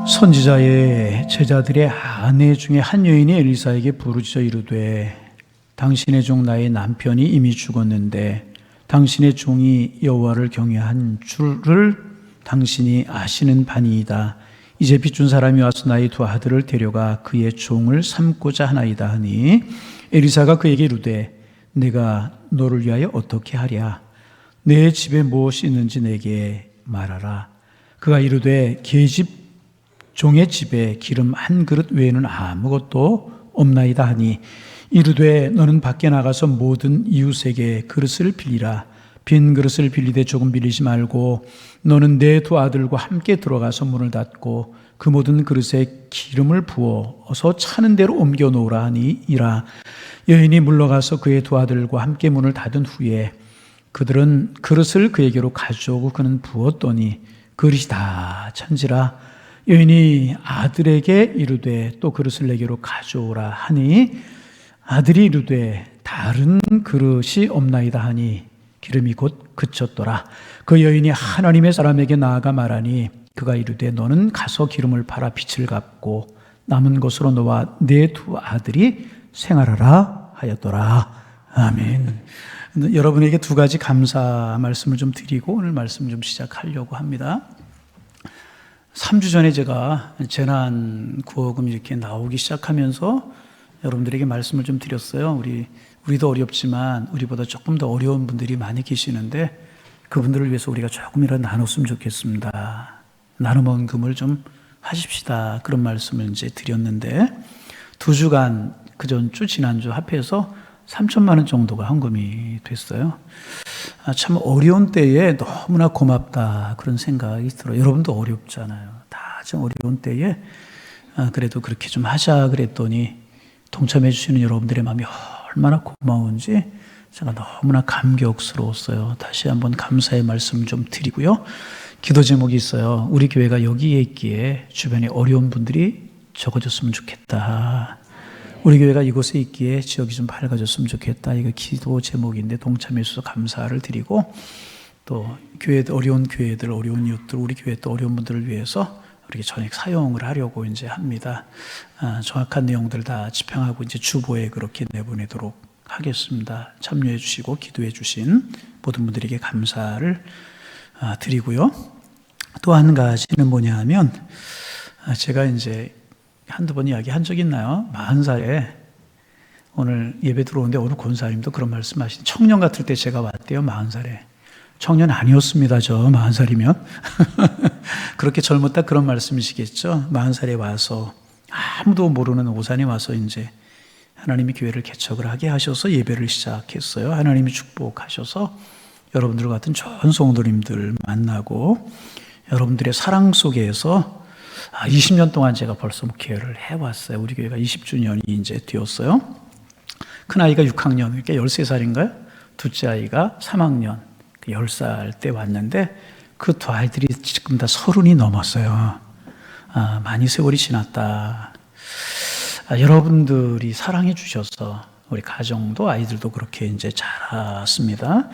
선지자의 제자들의 아내 중에 한 여인이 엘리사에게 부르짖어 이르되 당신의 종 나의 남편이 이미 죽었는데 당신의 종이 여호와를 경외한 줄을 당신이 아시는 바니이다. 이제 빚준 사람이 와서 나의 두 아들을 데려가 그의 종을 삼고자 하나이다 하니 엘리사가 그에게 이르되 내가 너를 위하여 어떻게 하랴? 내 집에 무엇이 있는지 내게 말하라. 그가 이르되 계집 종의 집에 기름 한 그릇 외에는 아무것도 없나이다 하니 이르되 너는 밖에 나가서 모든 이웃에게 그릇을 빌리라. 빈 그릇을 빌리되 조금 빌리지 말고 너는 내 두 아들과 함께 들어가서 문을 닫고 그 모든 그릇에 기름을 부어서 차는 대로 옮겨 놓으라 하니 이라. 여인이 물러가서 그의 두 아들과 함께 문을 닫은 후에 그들은 그릇을 그에게로 가져오고 그는 부었더니 그릇이 다 찬지라. 여인이 아들에게 이르되 또 그릇을 내게로 가져오라 하니 아들이 이르되 다른 그릇이 없나이다 하니 기름이 곧 그쳤더라. 그 여인이 하나님의 사람에게 나아가 말하니 그가 이르되 너는 가서 기름을 팔아 빚을 갚고 남은 것으로 너와 네 두 아들이 생활하라 하였더라. 아멘. 여러분에게 두 가지 감사 말씀을 좀 드리고 오늘 말씀 좀 시작하려고 합니다. 3주 전에 제가 재난구호금 이렇게 나오기 시작하면서 여러분들에게 말씀을 좀 드렸어요. 우리도 어렵지만 우리보다 조금 더 어려운 분들이 많이 계시는데 그분들을 위해서 우리가 조금이라도 나눴으면 좋겠습니다. 나눔 헌금을 좀 하십시다. 그런 말씀을 이제 드렸는데 2주간 그 전주 지난주 합해서 3천만 원 정도가 헌금이 됐어요. 참 어려운 때에 너무나 고맙다 그런 생각이 들어요. 여러분도 어렵잖아요. 다 좀 어려운 때에 그래도 그렇게 좀 하자 그랬더니 동참해 주시는 여러분들의 마음이 얼마나 고마운지 제가 너무나 감격스러웠어요. 다시 한번 감사의 말씀 좀 드리고요. 기도 제목이 있어요. 우리 교회가 여기에 있기에 주변에 어려운 분들이 적어졌으면 좋겠다. 우리 교회가 이곳에 있기에 지역이 좀 밝아졌으면 좋겠다. 이거 기도 제목인데 동참해 주셔서 감사를 드리고 또 교회들, 어려운 교회들, 어려운 이웃들, 우리 교회 또 어려운 분들을 위해서 이렇게 전액 사용을 하려고 이제 합니다. 정확한 내용들 다 집행하고 이제 주보에 그렇게 내보내도록 하겠습니다. 참여해 주시고 기도해 주신 모든 분들에게 감사를 드리고요. 또 한 가지는 뭐냐 하면 제가 이제 한두 번 이야기한 적 있나요? 40살에 오늘 예배 들어오는데 오늘 권사님도 그런 말씀 하신 청년 같을 때 제가 왔대요. 40살에. 청년 아니었습니다. 저 40살이면. 그렇게 젊었다 그런 말씀이시겠죠. 40살에 와서 아무도 모르는 오산에 와서 이제 하나님이 교회를 개척을 하게 하셔서 예배를 시작했어요. 하나님이 축복하셔서 여러분들 같은 좋은 성도님들 만나고 여러분들의 사랑 속에서 20년 동안 제가 벌써 목회를 해왔어요. 우리 교회가 20주년이 이제 되었어요. 큰 아이가 6학년, 그러니까 13살인가요? 둘째 아이가 3학년, 10살 때 왔는데 그 두 아이들이 지금 다 30이 넘었어요. 많이 세월이 지났다. 여러분들이 사랑해 주셔서 우리 가정도 아이들도 그렇게 이제 자랐습니다.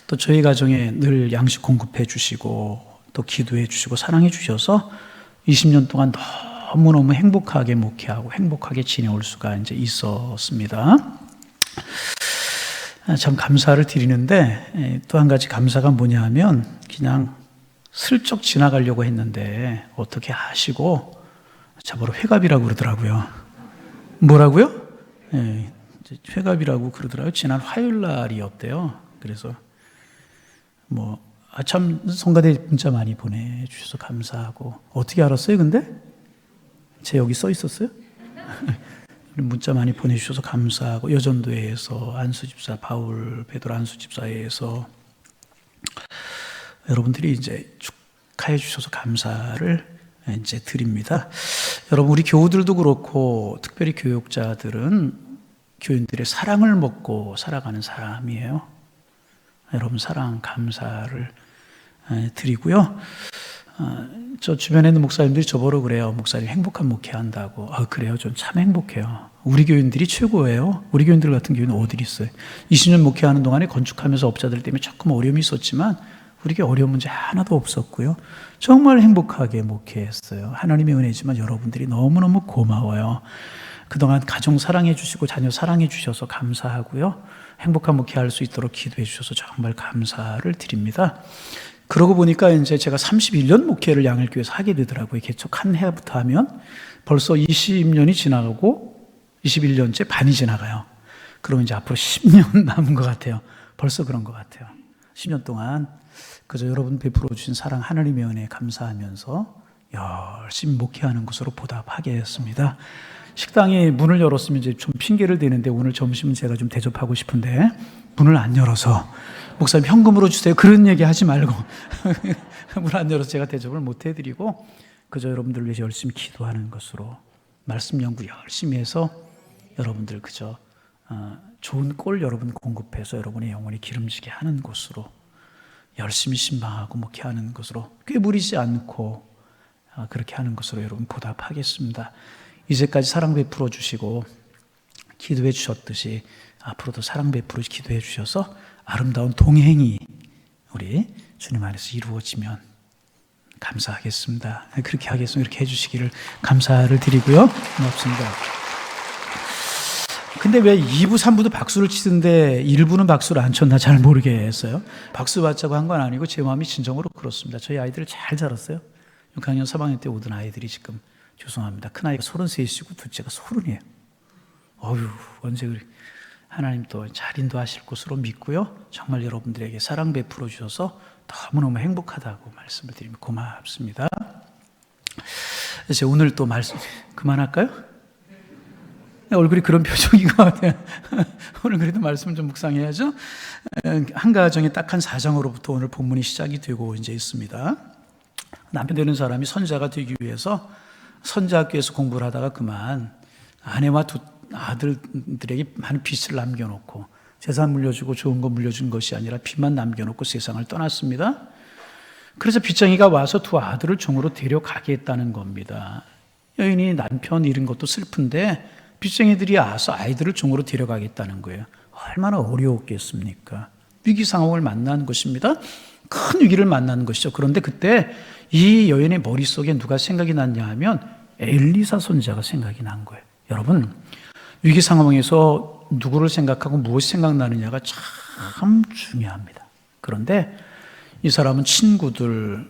또 저희 가정에 늘 양식 공급해 주시고 또 기도해 주시고 사랑해 주셔서 20년 동안 너무너무 행복하게 목회하고 행복하게 지내올 수가 이제 있었습니다. 참 감사를 드리는데 또 한 가지 감사가 뭐냐 하면 그냥 슬쩍 지나가려고 했는데 어떻게 하시고 저보러 회갑이라고 그러더라고요. 뭐라고요? 네, 회갑이라고 그러더라고요. 지난 화요일 날이었대요. 그래서 참 성가대 문자 많이 보내주셔서 감사하고 어떻게 알았어요 근데? 제 여기 써 있었어요? 문자 많이 보내주셔서 감사하고 여전도회에서 안수집사 바울 베드로 안수집사회에서 여러분들이 이제 축하해 주셔서 감사를 이제 드립니다. 여러분 우리 교우들도 그렇고 특별히 교육자들은 교인들의 사랑을 먹고 살아가는 사람이에요. 여러분 사랑 감사를 드리고요. 저 주변에 있는 목사님들이 저보러 그래요. 목사님 행복한 목회한다고. 그래요? 전 참 행복해요. 우리 교인들이 최고예요. 우리 교인들 같은 교회는 어디 있어요? 20년 목회하는 동안에 건축하면서 업자들 때문에 조금 어려움이 있었지만 우리에게 어려운 문제 하나도 없었고요. 정말 행복하게 목회했어요. 하나님의 은혜지만 여러분들이 너무너무 고마워요. 그동안 가정 사랑해 주시고 자녀 사랑해 주셔서 감사하고요. 행복한 목회할 수 있도록 기도해 주셔서 정말 감사를 드립니다. 그러고 보니까 이제 제가 31년 목회를 양일교회에서 하게 되더라고요. 개척한 해부터 하면 벌써 20년이 지나가고 21년째 반이 지나가요. 그러면 이제 앞으로 10년 남은 것 같아요. 벌써 그런 것 같아요. 10년 동안 그저 여러분 베풀어 주신 사랑 하나님의 은혜에 감사하면서 열심히 목회하는 것으로 보답하겠습니다. 식당에 문을 열었으면 이제 좀 핑계를 대는데 오늘 점심은 제가 좀 대접하고 싶은데 문을 안 열어서 목사님 현금으로 주세요. 그런 얘기 하지 말고 문을 안 열어서 제가 대접을 못 해드리고 그저 여러분들 위해서 열심히 기도하는 것으로 말씀 연구 열심히 해서 여러분들 그저 좋은 꼴 여러분 공급해서 여러분의 영혼이 기름지게 하는 것으로 열심히 신방하고 목회하는 것으로 꾀부리지 않고 그렇게 하는 것으로 여러분 보답하겠습니다. 이제까지 사랑 베풀어 주시고 기도해 주셨듯이 앞으로도 사랑 베풀어 기도해 주셔서 아름다운 동행이 우리 주님 안에서 이루어지면 감사하겠습니다. 그렇게 하겠습니다. 이렇게 해주시기를 감사를 드리고요. 고맙습니다. 근데 왜 2부, 3부도 박수를 치던데 1부는 박수를 안 쳤나 잘 모르겠어요. 박수 받자고 한 건 아니고 제 마음이 진정으로 그렇습니다. 저희 아이들 잘 자랐어요. 6학년 3학년 때 오던 아이들이 지금 죄송합니다. 큰아이가 33이고 둘째가 30이에요. 어휴, 언제 그리 하나님 또 잘 인도하실 것으로 믿고요. 정말 여러분들에게 사랑 베풀어 주셔서 너무너무 행복하다고 말씀을 드리면 고맙습니다. 이제 오늘 또 말씀 그만할까요? 얼굴이 그런 표정인 것 같아요. 오늘 그래도 말씀을 좀 묵상해야죠. 한 가정의 딱한 사정으로부터 오늘 본문이 시작이 되고 이제 있습니다. 남편 되는 사람이 선자가 되기 위해서 선자학교에서 공부를 하다가 그만 아내와 두 아들들에게 많은 빚을 남겨놓고 재산 물려주고 좋은 거 물려준 것이 아니라 빚만 남겨놓고 세상을 떠났습니다. 그래서 빚쟁이가 와서 두 아들을 종으로 데려가겠다는 겁니다. 여인이 남편 잃은 것도 슬픈데 빚쟁이들이 와서 아이들을 종으로 데려가겠다는 거예요. 얼마나 어려웠겠습니까? 위기 상황을 만난 것입니다. 큰 위기를 만난 것이죠. 그런데 그때 이 여인의 머릿속에 누가 생각이 났냐 하면 엘리사 선지자가 생각이 난 거예요. 여러분, 위기 상황에서 누구를 생각하고 무엇이 생각나느냐가 참 중요합니다. 그런데 이 사람은 친구들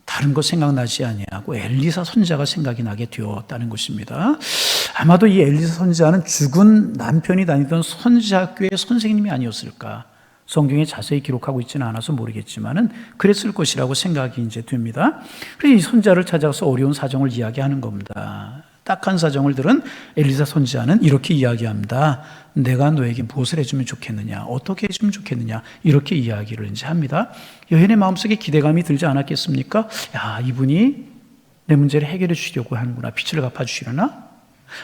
다른 거 생각나지 아니하고 엘리사 선지자가 생각이 나게 되었다는 것입니다. 아마도 이 엘리사 선지자는 죽은 남편이 다니던 선지자학교의 선생님이 아니었을까. 성경에 자세히 기록하고 있지는 않아서 모르겠지만은 그랬을 것이라고 생각이 이제 됩니다. 그래서 이 선지자를 찾아서 어려운 사정을 이야기하는 겁니다. 딱한 사정을 들은 엘리사 선지자는 이렇게 이야기합니다. 내가 너에게 무엇을 해주면 좋겠느냐, 어떻게 해주면 좋겠느냐, 이렇게 이야기를 이제 합니다. 여인의 마음속에 기대감이 들지 않았겠습니까? 야, 이분이 내 문제를 해결해 주시려고 하는구나. 빚을 갚아주시려나?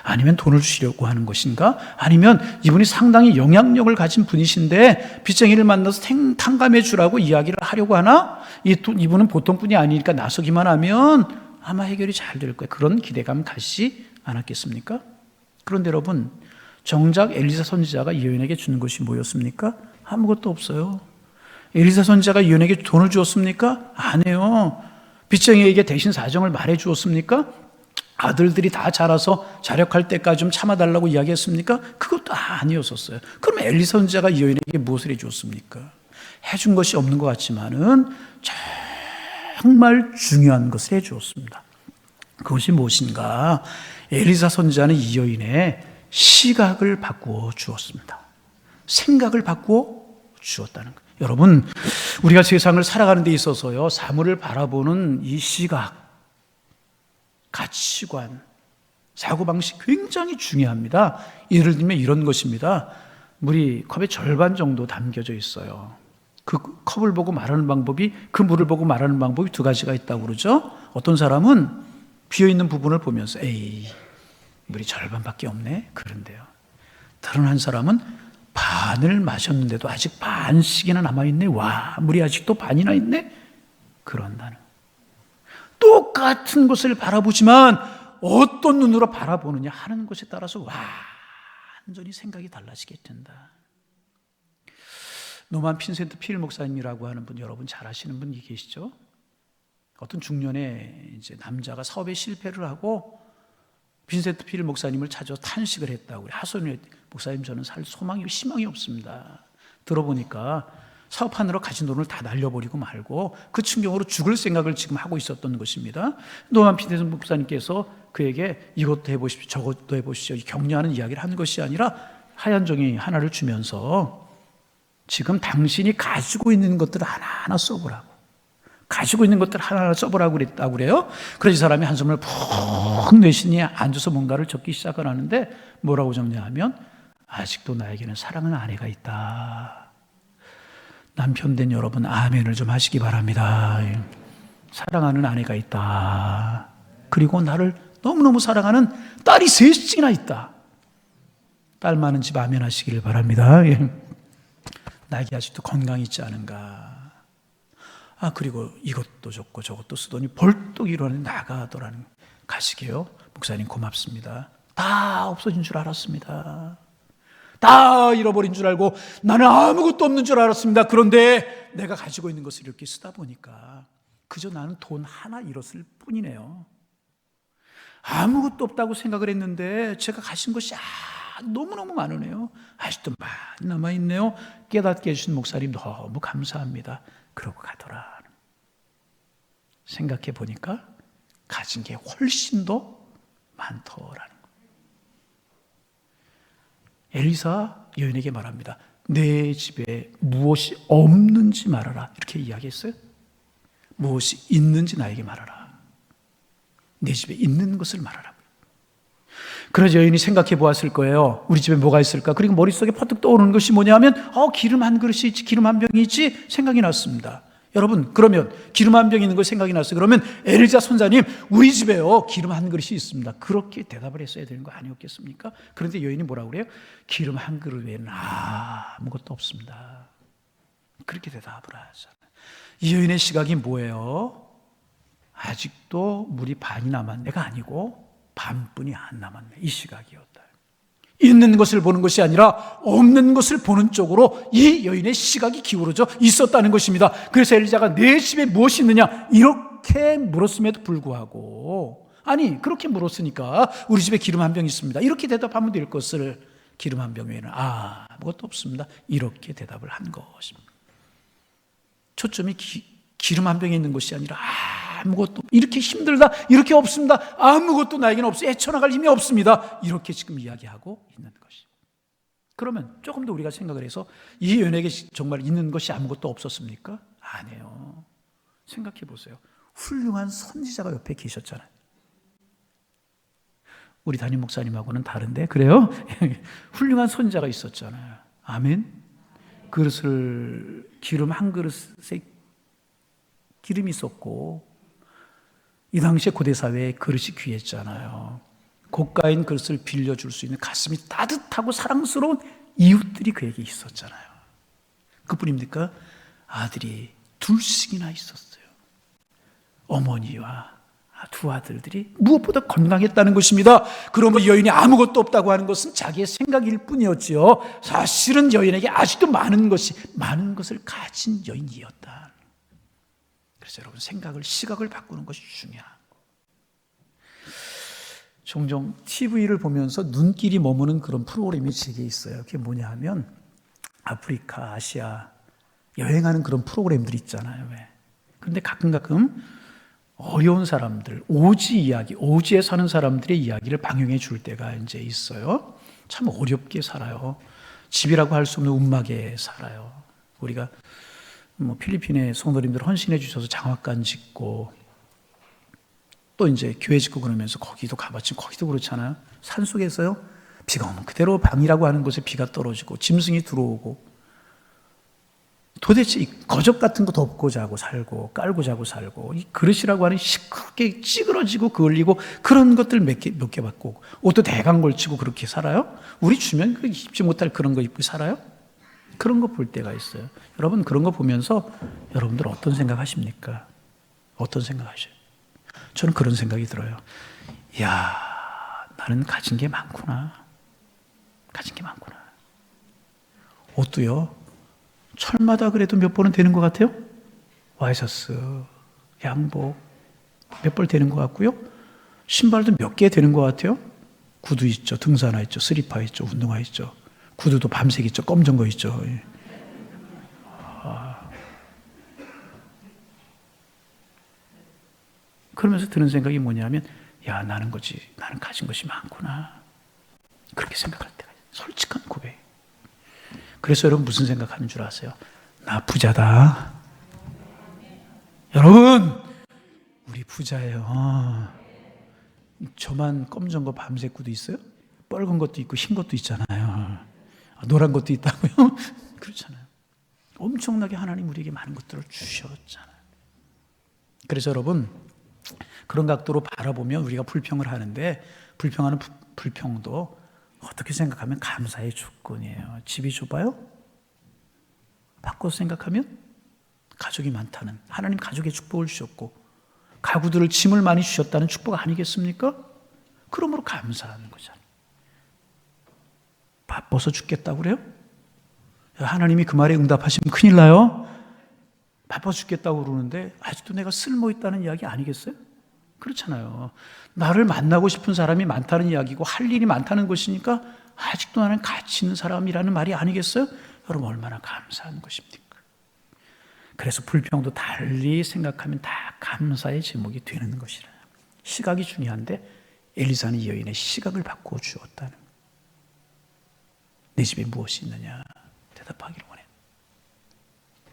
아니면 돈을 주시려고 하는 것인가? 아니면 이분이 상당히 영향력을 가진 분이신데 빚쟁이를 만나서 탕감해 주라고 이야기를 하려고 하나? 이분은 보통 분이 아니니까 나서기만 하면 아마 해결이 잘 될 거예요. 그런 기대감 가시지 않았겠습니까? 그런데 여러분, 정작 엘리사 선지자가 이 여인에게 주는 것이 뭐였습니까? 아무것도 없어요. 엘리사 선지자가 이 여인에게 돈을 주었습니까? 아니에요. 빚쟁이에게 대신 사정을 말해 주었습니까? 아들들이 다 자라서 자력할 때까지 좀 참아달라고 이야기했습니까? 그것도 아니었었어요. 그럼 엘리사 선지자가 이 여인에게 무엇을 해주었습니까? 해준 것이 없는 것 같지만은 정말 중요한 것을 해주었습니다. 그것이 무엇인가? 엘리사 선지자는 이 여인의 시각을 바꾸어 주었습니다. 생각을 바꾸어 주었다는 거예요. 여러분, 우리가 세상을 살아가는 데 있어서요, 사물을 바라보는 이 시각, 가치관, 사고방식 굉장히 중요합니다. 예를 들면 이런 것입니다. 물이 컵의 절반 정도 담겨져 있어요. 그 컵을 보고 말하는 방법이, 그 물을 보고 말하는 방법이 두 가지가 있다고 그러죠. 어떤 사람은 비어있는 부분을 보면서 에이, 물이 절반밖에 없네, 그런데요. 다른 한 사람은 반을 마셨는데도 아직 반씩이나 남아있네, 와, 물이 아직도 반이나 있네, 그런다는. 똑같은 것을 바라보지만 어떤 눈으로 바라보느냐 하는 것에 따라서 완전히 생각이 달라지게 된다. 노만 핀센트 필 목사님이라고 하는 분, 여러분 잘 아시는 분이 계시죠? 어떤 중년의 이제 남자가 사업에 실패를 하고 빈센트 필 목사님을 찾아 탄식을 했다고. 하소연이 목사님, 저는 살 소망이 희망이 없습니다. 들어보니까 사업하느라 가진 돈을 다 날려버리고 말고 그 충격으로 죽을 생각을 지금 하고 있었던 것입니다. 노만 핀센트 목사님께서 그에게 이것도 해보십시오, 저것도 해보십시오, 격려하는 이야기를 한 것이 아니라 하얀 종이 하나를 주면서 지금 당신이 가지고 있는 것들을 하나하나 써보라고, 가지고 있는 것들 하나하나 써보라고 그랬다고 그래요. 그래서 이 사람이 한숨을 푹 내쉬니 앉아서 뭔가를 적기 시작을 하는데 뭐라고 적냐면, 아직도 나에게는 사랑하는 아내가 있다. 남편 된 여러분 아멘을 좀 하시기 바랍니다. 사랑하는 아내가 있다. 그리고 나를 너무너무 사랑하는 딸이 셋이나 있다. 딸 많은 집 아멘 하시기를 바랍니다. 나에게 아직도 건강이 있지 않은가. 그리고 이것도 좋고 저것도 쓰더니 벌떡 일어나 나가더라는. 가시게요. 목사님 고맙습니다. 다 없어진 줄 알았습니다. 다 잃어버린 줄 알고 나는 아무것도 없는 줄 알았습니다. 그런데 내가 가지고 있는 것을 이렇게 쓰다 보니까 그저 나는 돈 하나 잃었을 뿐이네요. 아무것도 없다고 생각을 했는데 제가 가진 것이 너무너무 많으네요. 아직도 많이 남아있네요. 깨닫게 해주신 목사님 너무 감사합니다. 그러고 가더라. 생각해 보니까 가진 게 훨씬 더 많더라는. 엘리사 여인에게 말합니다. 내 집에 무엇이 없는지 말하라. 이렇게 이야기했어요. 무엇이 있는지 나에게 말하라. 내 집에 있는 것을 말하라. 그래서 여인이 생각해 보았을 거예요. 우리 집에 뭐가 있을까? 그리고 머릿속에 퍼뜩 떠오르는 것이 뭐냐 하면 기름 한 그릇이 있지, 기름 한 병이 있지 생각이 났습니다. 여러분, 그러면 기름 한 병이 있는 거 생각이 났어요. 그러면 엘리자 선자님, 우리 집에요 기름 한 그릇이 있습니다. 그렇게 대답을 했어야 되는 거 아니었겠습니까? 그런데 여인이 뭐라고 그래요? 기름 한 그릇 외에는 아무것도 없습니다. 그렇게 대답을 하잖아요. 이 여인의 시각이 뭐예요? 아직도 물이 반이 남았네가 아니고 반뿐이 안 남았네, 이 시각이었다. 있는 것을 보는 것이 아니라 없는 것을 보는 쪽으로 이 여인의 시각이 기울어져 있었다는 것입니다. 그래서 엘리자가 내 집에 무엇이 있느냐 이렇게 물었음에도 불구하고, 아니 그렇게 물었으니까 우리 집에 기름 한 병 있습니다, 이렇게 대답하면 될 것을 기름 한 병 외에는 아무것도 없습니다, 이렇게 대답을 한 것입니다. 초점이 기름 한 병에 있는 것이 아니라 아무것도, 이렇게 힘들다, 이렇게 없습니다, 아무것도 나에게는 없어요, 헤쳐나갈 힘이 없습니다, 이렇게 지금 이야기하고 있는 것이. 그러면 조금 더 우리가 생각을 해서 이 여인에게 정말 있는 것이 아무것도 없었습니까? 아니에요. 생각해 보세요. 훌륭한 선지자가 옆에 계셨잖아요. 우리 담임 목사님하고는 다른데, 그래요? 훌륭한 선지자가 있었잖아요. 아멘. 그릇을, 기름 한 그릇에 기름이 있었고, 이 당시에 고대 사회에 그릇이 귀했잖아요. 고가인 그릇을 빌려줄 수 있는 가슴이 따뜻하고 사랑스러운 이웃들이 그에게 있었잖아요. 그뿐입니까? 아들이 둘씩이나 있었어요. 어머니와 두 아들들이 무엇보다 건강했다는 것입니다. 그러면 여인이 아무것도 없다고 하는 것은 자기의 생각일 뿐이었지요. 사실은 여인에게 아직도 많은 것을 가진 여인이었다. 그래서 여러분, 생각을, 시각을 바꾸는 것이 중요한 거. 종종 TV를 보면서 눈길이 머무는 그런 프로그램이 제게 있어요. 그게 뭐냐 하면 아프리카, 아시아 여행하는 그런 프로그램들이 있잖아요. 왜? 그런데 가끔 어려운 사람들, 오지 이야기, 오지에 사는 사람들의 이야기를 방영해 줄 때가 이제 있어요. 참 어렵게 살아요. 집이라고 할 수 없는 움막에 살아요. 우리가 필리핀의 성도님들 헌신해 주셔서 장학관 짓고 또 이제 교회 짓고 그러면서 거기도 가봤지만 거기도 그렇잖아요. 산속에서요, 비가 오면 그대로 방이라고 하는 곳에 비가 떨어지고 짐승이 들어오고, 도대체 이 거적 같은 거 덮고 자고 살고 깔고 자고 살고, 이 그릇이라고 하는 시끄럽게 찌그러지고 그을리고 그런 것들 몇 개 받고, 옷도 대강 걸치고 그렇게 살아요? 우리 주면 입지 못할 그런 거 입고 살아요? 그런 거 볼 때가 있어요. 여러분, 그런 거 보면서 여러분들 어떤 생각 하십니까? 어떤 생각 하셔요? 저는 그런 생각이 들어요. 이야, 나는 가진 게 많구나. 가진 게 많구나. 옷도요, 철마다 그래도 몇 번은 되는 것 같아요? 와이셔츠, 양복 몇 벌 되는 것 같고요. 신발도 몇 개 되는 것 같아요. 구두 있죠, 등산화 있죠, 스리퍼 있죠, 운동화 있죠. 구두도 밤색 있죠, 검정 거 있죠. 그러면서 드는 생각이 뭐냐면, 야, 나는 가진 것이 많구나. 그렇게 생각할 때가 있어요. 솔직한 고백. 그래서 여러분 무슨 생각하는 줄 아세요? 나 부자다. 여러분, 우리 부자예요. 저만 검정 거 밤색 구두 있어요? 빨간 것도 있고 흰 것도 있잖아요. 노란 것도 있다고요? 그렇잖아요. 엄청나게 하나님 우리에게 많은 것들을 주셨잖아요. 그래서 여러분, 그런 각도로 바라보면 우리가 불평을 하는데, 불평하는 불평도 어떻게 생각하면 감사의 조건이에요. 집이 좁아요? 바꿔서 생각하면 가족이 많다는, 하나님 가족의 축복을 주셨고 가구들을 짐을 많이 주셨다는 축복 아니겠습니까? 그러므로 감사하는 거잖아요. 바빠서 죽겠다고 그래요? 하나님이 그 말에 응답하시면 큰일 나요. 바빠서 죽겠다고 그러는데 아직도 내가 쓸모있다는 이야기 아니겠어요? 그렇잖아요. 나를 만나고 싶은 사람이 많다는 이야기고 할 일이 많다는 것이니까 아직도 나는 가치 있는 사람이라는 말이 아니겠어요? 여러분, 얼마나 감사한 것입니까? 그래서 불평도 달리 생각하면 다 감사의 제목이 되는 것이라. 시각이 중요한데 엘리사는 이 여인의 시각을 바꾸어 주었다는. 내 집에 무엇이 있느냐 대답하기를 원해.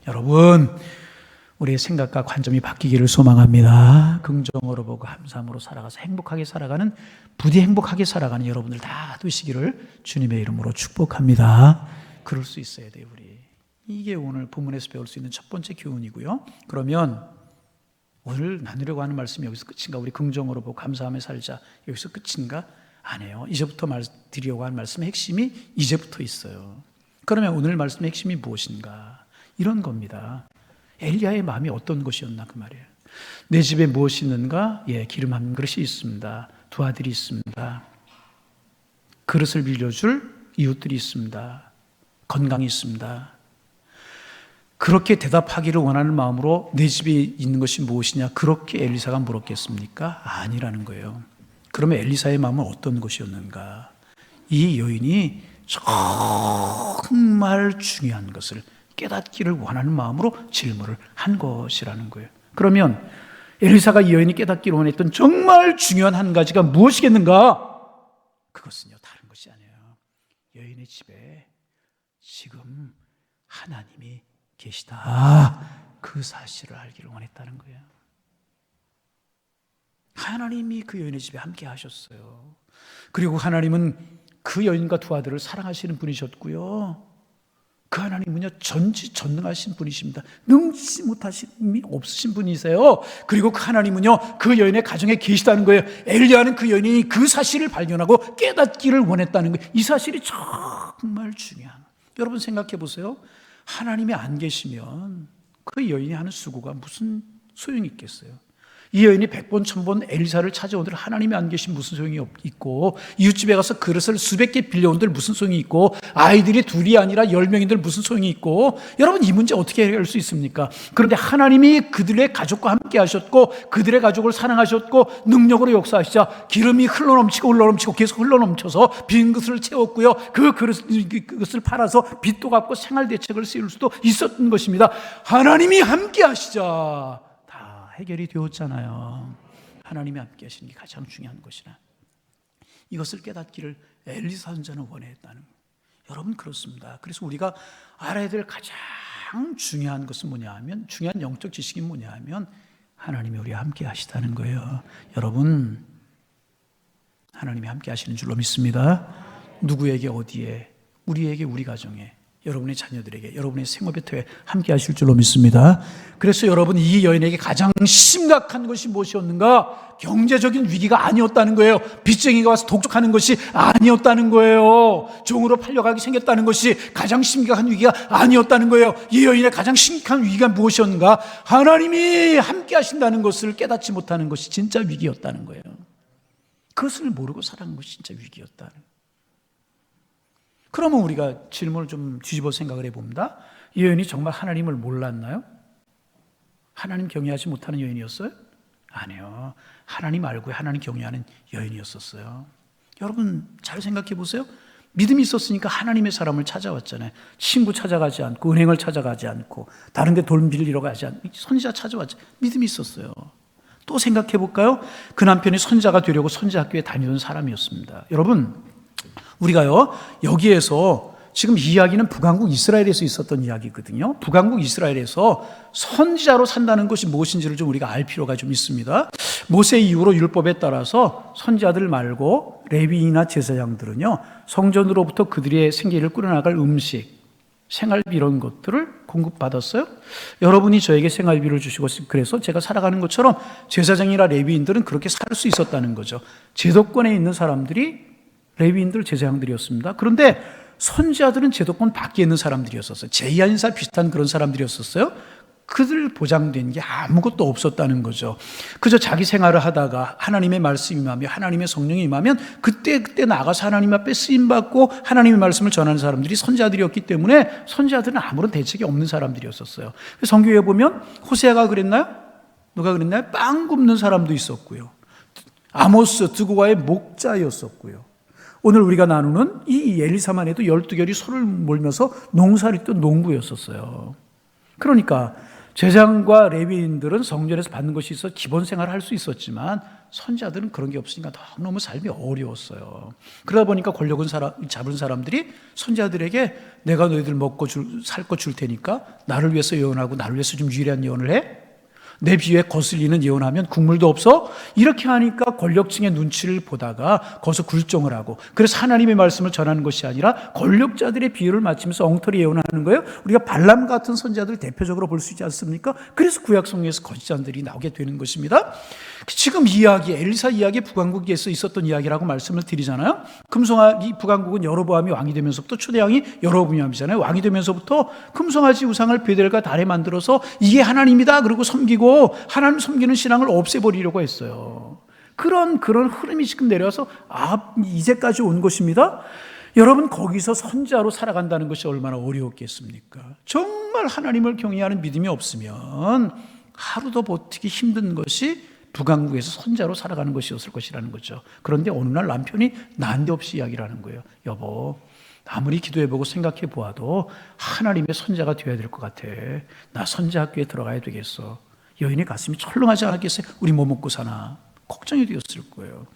여러분, 우리의 생각과 관점이 바뀌기를 소망합니다. 긍정으로 보고 감사함으로 살아가서 행복하게 살아가는, 부디 행복하게 살아가는 여러분들 다 되시기를 주님의 이름으로 축복합니다. 그럴 수 있어야 돼요, 우리. 이게 오늘 본문에서 배울 수 있는 첫 번째 교훈이고요. 그러면 오늘 나누려고 하는 말씀이 여기서 끝인가? 우리 긍정으로 보고 감사하며 살자, 여기서 끝인가? 아니에요. 이제부터 드리려고 하는 말씀의 핵심이 이제부터 있어요. 그러면 오늘 말씀의 핵심이 무엇인가? 이런 겁니다. 엘리야의 마음이 어떤 것이었나 그 말이에요. 내 집에 무엇이 있는가? 예, 기름 한 그릇이 있습니다. 두 아들이 있습니다. 그릇을 빌려줄 이웃들이 있습니다. 건강이 있습니다. 그렇게 대답하기를 원하는 마음으로 내 집에 있는 것이 무엇이냐? 그렇게 엘리사가 물었겠습니까? 아니라는 거예요. 그러면 엘리사의 마음은 어떤 것이었는가? 이 여인이 정말 중요한 것을 깨닫기를 원하는 마음으로 질문을 한 것이라는 거예요. 그러면 엘리사가 이 여인이 깨닫기를 원했던 정말 중요한 한 가지가 무엇이겠는가? 그것은요, 다른 것이 아니에요. 여인의 집에 지금 하나님이 계시다, 그 사실을 알기를 원했다는 거예요. 하나님이 그 여인의 집에 함께 하셨어요. 그리고 하나님은 그 여인과 두 아들을 사랑하시는 분이셨고요, 그 하나님은요 전지전능하신 분이십니다. 능지 못하심이 없으신 분이세요. 그리고 그 하나님은요 그 여인의 가정에 계시다는 거예요. 엘리야는 그 여인이 그 사실을 발견하고 깨닫기를 원했다는 거예요. 이 사실이 정말 중요한. 여러분 생각해 보세요. 하나님이 안 계시면 그 여인이 하는 수고가 무슨 소용이 있겠어요? 이 여인이 100번 1000번 엘리사를 찾아온들 하나님이 안 계신 무슨 소용이 있고, 이웃집에 가서 그릇을 수백 개 빌려온들 무슨 소용이 있고, 아이들이 둘이 아니라 10명인들 무슨 소용이 있고. 여러분, 이 문제 어떻게 해결할 수 있습니까? 그런데 하나님이 그들의 가족과 함께 하셨고 그들의 가족을 사랑하셨고 능력으로 역사하시자 기름이 흘러넘치고 계속 흘러넘쳐서 빈 그릇을 채웠고요, 그 그릇을 팔아서 빚도 갚고 생활 대책을 세울 수도 있었던 것입니다. 하나님이 함께 하시자 해결이 되었잖아요. 하나님이 함께 하시는 게 가장 중요한 것이라. 이것을 깨닫기를 엘리사 선자는 원했다는 거예요. 여러분, 그렇습니다. 그래서 우리가 알아야 될 가장 중요한 것은 뭐냐 하면, 중요한 영적 지식이 뭐냐 하면 하나님이 우리와 함께 하시다는 거예요. 여러분, 하나님이 함께 하시는 줄로 믿습니다. 누구에게, 어디에, 우리에게, 우리 가정에, 여러분의 자녀들에게, 여러분의 생업에 함께 하실 줄로 믿습니다. 그래서 여러분, 이 여인에게 가장 심각한 것이 무엇이었는가? 경제적인 위기가 아니었다는 거예요. 빚쟁이가 와서 독촉하는 것이 아니었다는 거예요. 종으로 팔려가기 생겼다는 것이 가장 심각한 위기가 아니었다는 거예요. 이 여인의 가장 심각한 위기가 무엇이었는가? 하나님이 함께 하신다는 것을 깨닫지 못하는 것이 진짜 위기였다는 거예요. 그것을 모르고 살아가는 것이 진짜 위기였다는 거예요. 그러면 우리가 질문을 좀 뒤집어 생각을 해봅니다. 이 여인이 정말 하나님을 몰랐나요? 하나님 경외하지 못하는 여인이었어요? 아니요. 하나님 알고 하나님 경외하는 여인이었었어요. 여러분 잘 생각해 보세요. 믿음이 있었으니까 하나님의 사람을 찾아왔잖아요. 친구 찾아가지 않고 은행을 찾아가지 않고 다른 데 돈 빌리러 가지 않고 선지자 찾아왔죠. 믿음이 있었어요. 또 생각해 볼까요? 그 남편이 선지자가 되려고 선지자학교에 다니던 사람이었습니다. 여러분 우리가요 여기에서 지금 이야기는 북왕국 이스라엘에서 있었던 이야기거든요. 북왕국 이스라엘에서 선지자로 산다는 것이 무엇인지를 좀 우리가 알 필요가 좀 있습니다. 모세 이후로 율법에 따라서 선지자들 말고 레위인이나 제사장들은요 성전으로부터 그들의 생계를 꾸려나갈 음식, 생활비 이런 것들을 공급받았어요. 여러분이 저에게 생활비를 주시고 그래서 제가 살아가는 것처럼 제사장이나 레위인들은 그렇게 살 수 있었다는 거죠. 제도권에 있는 사람들이 레위인들, 제사장들이었습니다. 그런데 선지자들은 제도권 밖에 있는 사람들이었었어요. 제야인사 비슷한 그런 사람들이었었어요. 그들 보장된 게 아무것도 없었다는 거죠. 그저 자기 생활을 하다가 하나님의 말씀이 임하며 하나님의 성령이 임하면 그때 나가서 하나님 앞에 쓰임받고 하나님의 말씀을 전하는 사람들이 선지자들이었기 때문에 선지자들은 아무런 대책이 없는 사람들이었었어요. 성경에 보면 호세아가 그랬나요? 누가 그랬나요? 빵 굽는 사람도 있었고요. 아모스, 드고아의 목자였었고요. 오늘 우리가 나누는 이 엘리사만 해도 12결이 소를 몰면서 농사를 짓던 농부였었어요. 그러니까 제사장과 레위인들은 성전에서 받는 것이 있어 기본 생활을 할 수 있었지만 선지자들은 그런 게 없으니까 너무너무 삶이 어려웠어요. 그러다 보니까 권력은 잡은 사람들이 선지자들에게 내가 너희들 먹고 살 거 줄 테니까 나를 위해서 예언하고 나를 위해서 좀 유리한 예언을 해? 내 비유에 거슬리는 예언하면 국물도 없어? 이렇게 하니까 권력층의 눈치를 보다가 거기서 굴종을 하고 그래서 하나님의 말씀을 전하는 것이 아니라 권력자들의 비유를 맞추면서 엉터리 예언하는 거예요. 우리가 발람 같은 선지자들을 대표적으로 볼 수 있지 않습니까? 그래서 구약성경에서 거짓자들이 나오게 되는 것입니다. 지금 이야기, 엘리사 이야기 북왕국에서 있었던 이야기라고 말씀을 드리잖아요. 이 북왕국은 여로보암이 왕이 되면서부터 초대왕이 여로보암이잖아요. 왕이 되면서부터 금송아지 우상을 베델과 달에 만들어서 이게 하나님이다 그러고 섬기고 하나님 섬기는 신앙을 없애버리려고 했어요. 그런 흐름이 지금 내려와서 이제까지 온 것입니다. 여러분 거기서 선지자로 살아간다는 것이 얼마나 어려웠겠습니까? 정말 하나님을 경외하는 믿음이 없으면 하루도 버티기 힘든 것이 북왕국에서 선지자로 살아가는 것이었을 것이라는 거죠. 그런데 어느 날 남편이 난데없이 이야기를 하는 거예요. 여보, 아무리 기도해보고 생각해보아도 하나님의 선지자가 되어야 될 것 같아. 나 선지자학교에 들어가야 되겠어. 여인의 가슴이 철렁하지 않았겠어요? 우리 뭐 먹고 사나? 걱정이 되었을 거예요.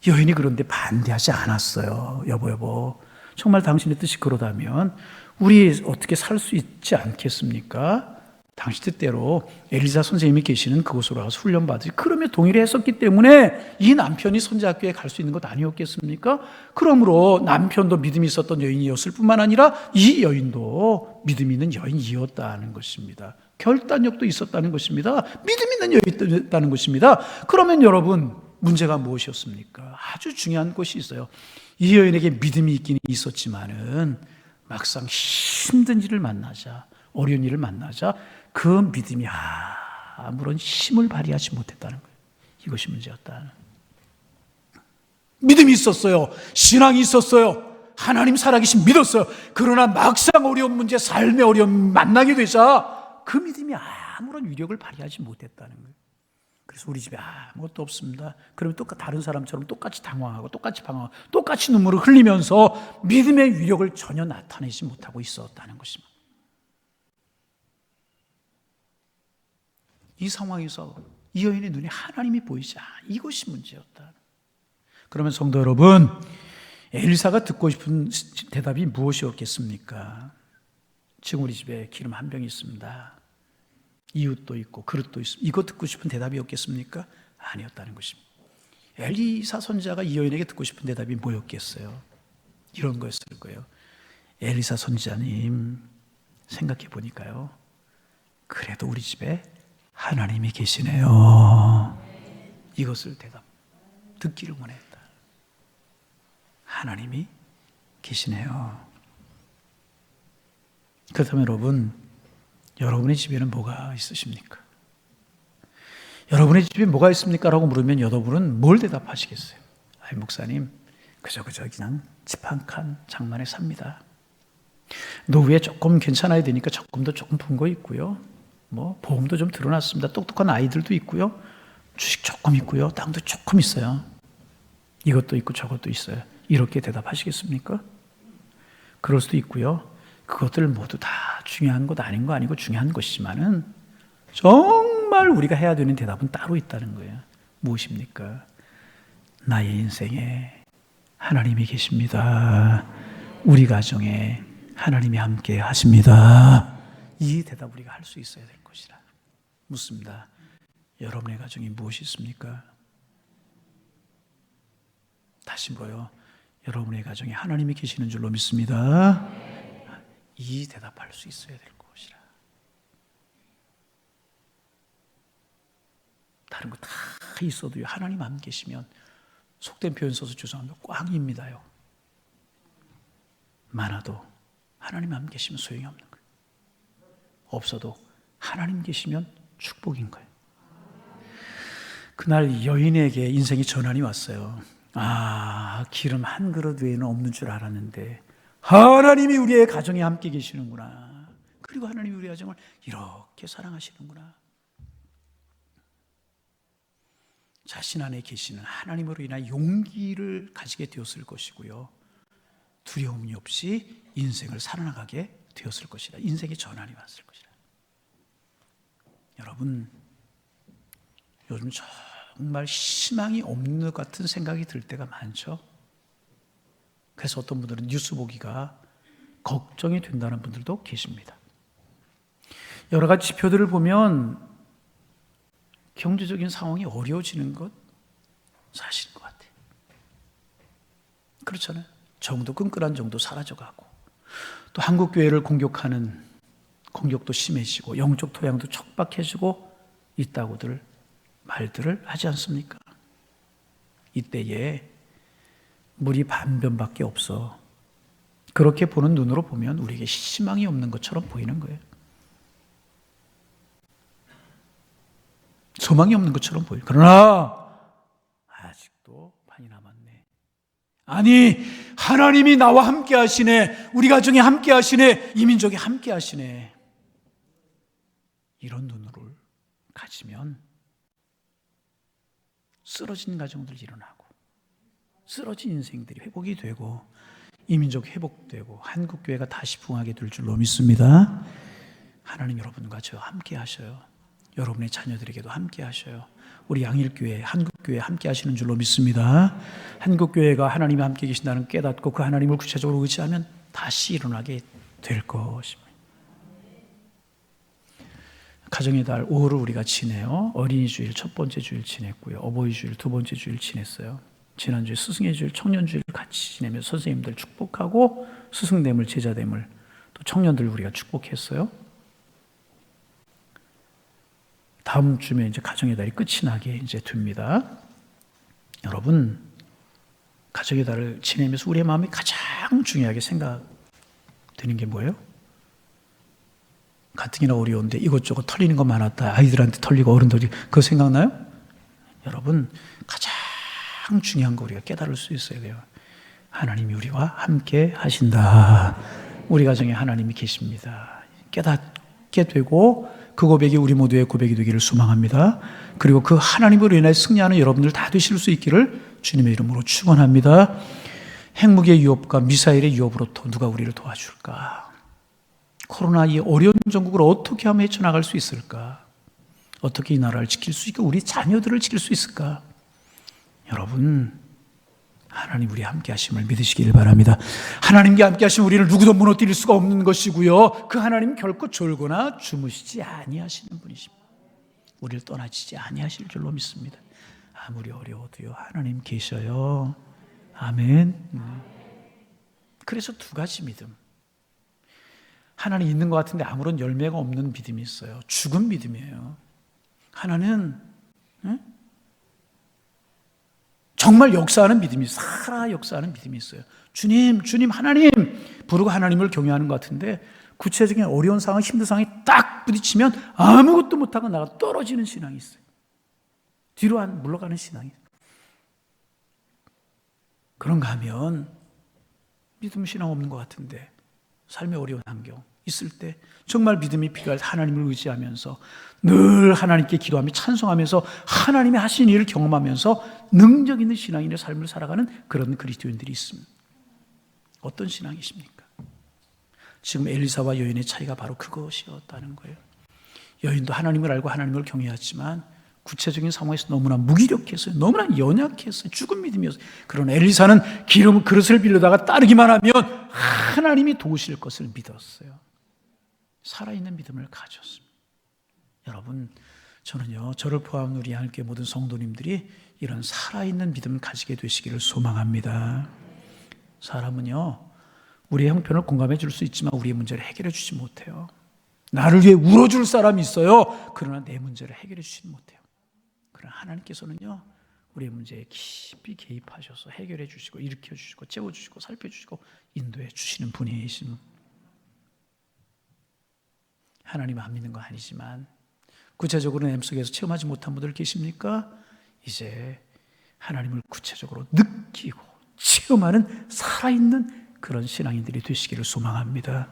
여인이 그런데 반대하지 않았어요. 여보, 정말 당신의 뜻이 그러다면 우리 어떻게 살 수 있지 않겠습니까? 당시 뜻대로 엘리사 선생님이 계시는 그곳으로 가서 훈련받으시 그러면 동의를 했었기 때문에 이 남편이 선지자학교에 갈 수 있는 것 아니었겠습니까? 그러므로 남편도 믿음이 있었던 여인이었을 뿐만 아니라 이 여인도 믿음 있는 여인이었다는 것입니다. 결단력도 있었다는 것입니다. 믿음 있는 여인이었다는 것입니다. 그러면 여러분 문제가 무엇이었습니까? 아주 중요한 것이 있어요. 이 여인에게 믿음이 있긴 있었지만은 막상 힘든 일을 만나자 어려운 일을 만나자 그 믿음이 아무런 힘을 발휘하지 못했다는 거예요. 이것이 문제였다. 믿음이 있었어요. 신앙이 있었어요. 하나님 살아계신 믿었어요. 그러나 막상 어려운 문제, 삶의 어려움 만나게 되자 그 믿음이 아무런 위력을 발휘하지 못했다는 거예요. 그래서 우리 집에 아무것도 없습니다. 그러면 다른 사람처럼 똑같이 당황하고 똑같이 방황하고 똑같이 눈물을 흘리면서 믿음의 위력을 전혀 나타내지 못하고 있었다는 것입니다. 이 상황에서 이 여인의 눈에 하나님이 보이지 이것이 문제였다. 그러면 성도 여러분, 엘리사가 듣고 싶은 대답이 무엇이었겠습니까? 지금 우리 집에 기름 한 병이 있습니다. 이웃도 있고 그릇도 있습니다. 이거 듣고 싶은 대답이었겠습니까? 아니었다는 것입니다. 엘리사 선지자가 이 여인에게 듣고 싶은 대답이 뭐였겠어요? 이런 거였을 거예요. 엘리사 선지자님, 생각해 보니까요, 그래도 우리 집에 하나님이 계시네요. 이것을 듣기를 원했다. 하나님이 계시네요. 그렇다면 여러분의 집에는 뭐가 있으십니까? 여러분의 집에 뭐가 있습니까? 라고 물으면 여러분은 뭘 대답하시겠어요? 목사님, 그저 그냥 집 한 칸 장만에 삽니다. 노후에 조금 괜찮아야 되니까 적금도 조금 푼 거 있고요. 뭐 보험도 좀 들어놨습니다. 똑똑한 아이들도 있고요. 주식 조금 있고요. 땅도 조금 있어요. 이것도 있고 저것도 있어요. 이렇게 대답하시겠습니까? 그럴 수도 있고요. 그것들 모두 다 중요한 것 아닌 거 아니고 중요한 것이지만은 정말 우리가 해야 되는 대답은 따로 있다는 거예요. 무엇입니까? 나의 인생에 하나님이 계십니다. 우리 가정에 하나님이 함께 하십니다. 이 대답 우리가 할 수 있어야 될 것이라. 묻습니다. 여러분의 가정에 무엇이 있습니까? 다시 물어요. 여러분의 가정에 하나님이 계시는 줄로 믿습니다. 이 대답할 수 있어야 될 것이라. 다른 거 다 있어도요. 하나님 안 계시면 속된 표현 써서 죄송합니다. 꽝입니다요. 많아도 하나님 안 계시면 소용이 없는 거예요. 없어도 하나님 계시면 축복인 거예요. 그날 여인에게 인생의 전환이 왔어요. 기름 한 그릇 외에는 없는 줄 알았는데 하나님이 우리의 가정에 함께 계시는구나. 그리고 하나님이 우리 가정을 이렇게 사랑하시는구나. 자신 안에 계시는 하나님으로 인한 용기를 가지게 되었을 것이고요. 두려움이 없이 인생을 살아나가게 되었을 것이라. 인생의 전환이 왔을 것이라. 여러분, 요즘 정말 희망이 없는 것 같은 생각이 들 때가 많죠. 그래서 어떤 분들은 뉴스 보기가 걱정이 된다는 분들도 계십니다. 여러 가지 지표들을 보면 경제적인 상황이 어려워지는 것 사실인 것 같아요. 그렇잖아요. 정도 끈끈한 정도 사라져가고 또 한국교회를 공격하는 공격도 심해지고 영적 토양도 척박해지고 있다고들 말들을 하지 않습니까? 이때에 물이 반변밖에 없어. 그렇게 보는 눈으로 보면 우리에게 희망이 없는 것처럼 보이는 거예요. 소망이 없는 것처럼 보여요. 그러나 아직도 많이 남았네. 아니, 하나님이 나와 함께 하시네. 우리 가정에 함께 하시네. 이 민족에 함께 하시네. 이런 눈을 가지면 쓰러진 가정들이 일어나고 쓰러진 인생들이 회복이 되고 이 민족 회복되고 한국교회가 다시 부흥하게 될 줄로 믿습니다. 하나님 여러분과 저와 함께 하셔요. 여러분의 자녀들에게도 함께 하셔요. 우리 양일교회, 한국교회 함께 하시는 줄로 믿습니다. 한국교회가 하나님이 함께 계신다는 깨닫고 그 하나님을 구체적으로 의지하면 다시 일어나게 될 것입니다. 가정의 달 5월을 우리가 지내요. 어린이 주일 첫 번째 주일 지냈고요. 어버이 주일 두 번째 주일 지냈어요. 지난주에 스승의 주일, 청년 주일 같이 지내면서 선생님들 축복하고 스승됨을, 제자됨을 또 청년들 우리가 축복했어요. 다음 주면 이제 가정의 달이 끝이 나게 이제 됩니다. 여러분, 가정의 달을 지내면서 우리의 마음이 가장 중요하게 생각되는 게 뭐예요? 가뜩이나 어려운데 이것저것 털리는 거 많았다. 아이들한테 털리고 어른들이 그거 생각나요? 여러분, 가장 중요한 거 우리가 깨달을 수 있어야 돼요. 하나님이 우리와 함께 하신다. 우리 가정에 하나님이 계십니다. 깨닫게 되고 그 고백이 우리 모두의 고백이 되기를 소망합니다. 그리고 그 하나님으로 인해 승리하는 여러분들 다 되실 수 있기를 주님의 이름으로 축원합니다. 핵무기의 위협과 미사일의 위협으로부터 누가 우리를 도와줄까? 코로나 이 어려운 전국을 어떻게 하면 헤쳐나갈 수 있을까? 어떻게 이 나라를 지킬 수 있고 우리 자녀들을 지킬 수 있을까? 여러분, 하나님 우리 함께 하심을 믿으시길 바랍니다. 하나님께 함께 하시면 우리를 누구도 무너뜨릴 수가 없는 것이고요. 그 하나님 결코 졸거나 주무시지 아니하시는 분이십니다. 우리를 떠나지지 아니하실 줄로 믿습니다. 아무리 어려워도요, 하나님 계셔요. 아멘. 그래서 두 가지 믿음. 하나님 있는 것 같은데 아무런 열매가 없는 믿음이 있어요. 죽은 믿음이에요. 하나는 정말 역사하는 믿음이 있어요. 살아 역사하는 믿음이 있어요. 주님, 하나님 부르고 하나님을 경외하는 것 같은데 구체적인 어려운 상황, 힘든 상황이 딱 부딪히면 아무것도 못하고 나가 떨어지는 신앙이 있어요. 뒤로 물러가는 신앙이 있어요. 그런가 하면 믿음 신앙 없는 것 같은데 삶의 어려운 환경 있을 때 정말 믿음이 필요할 때 하나님을 의지하면서 늘 하나님께 기도하며 찬송하면서 하나님이 하신 일을 경험하면서 능력 있는 신앙인의 삶을 살아가는 그런 그리스도인들이 있습니다. 어떤 신앙이십니까? 지금 엘리사와 여인의 차이가 바로 그것이었다는 거예요. 여인도 하나님을 알고 하나님을 경외했지만 구체적인 상황에서 너무나 무기력했어요. 너무나 연약했어요. 죽은 믿음이었어요. 그러나 엘리사는 기름 그릇을 빌려다가 따르기만 하면 하나님이 도우실 것을 믿었어요. 살아있는 믿음을 가졌습니다. 여러분, 저는요, 저를 포함한 우리 하나님께 모든 성도님들이 이런 살아있는 믿음을 가지게 되시기를 소망합니다. 사람은요, 우리의 형편을 공감해 줄 수 있지만 우리의 문제를 해결해 주지 못해요. 나를 위해 울어줄 사람이 있어요. 그러나 내 문제를 해결해 주지 못해요. 그러나 하나님께서는요, 우리의 문제에 깊이 개입하셔서 해결해 주시고 일으켜 주시고 채워주시고 살펴주시고 인도해 주시는 분이십니다. 하나님 안 믿는 거 아니지만 구체적으로 내 속에서 체험하지 못한 분들 계십니까? 이제 하나님을 구체적으로 느끼고 체험하는 살아있는 그런 신앙인들이 되시기를 소망합니다.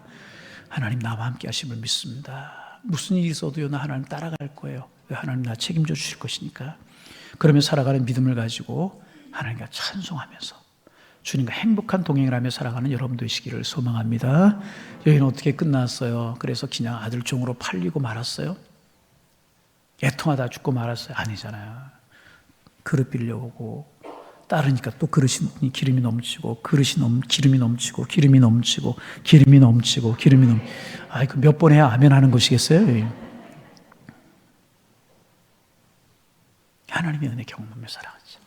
하나님 나와 함께 하심을 믿습니다. 무슨 일이 있어도요, 나 하나님 따라갈 거예요. 하나님 나 책임져 주실 것이니까. 그러면 살아가는 믿음을 가지고 하나님과 찬송하면서 주님과 행복한 동행을 하며 살아가는 여러분 되시기를 소망합니다. 여기는 어떻게 끝났어요? 그래서 그냥 아들 종으로 팔리고 말았어요? 애통하다 죽고 말았어요? 아니잖아요. 그릇 빌려오고 따르니까 또 그릇이 기름이 넘치고 기름이 넘치고 기름이 넘치고 기름이 넘치고 기름이 넘. 그 몇 번 해야 아멘 하는 것이겠어요? 하나님의 은혜 경험하며 살아가죠.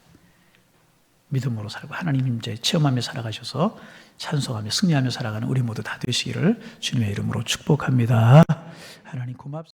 믿음으로 살고 하나님 이제 체험하며 살아가셔서 찬송하며 승리하며 살아가는 우리 모두 다 되시기를 주님의 이름으로 축복합니다. 하나님 고맙습니다.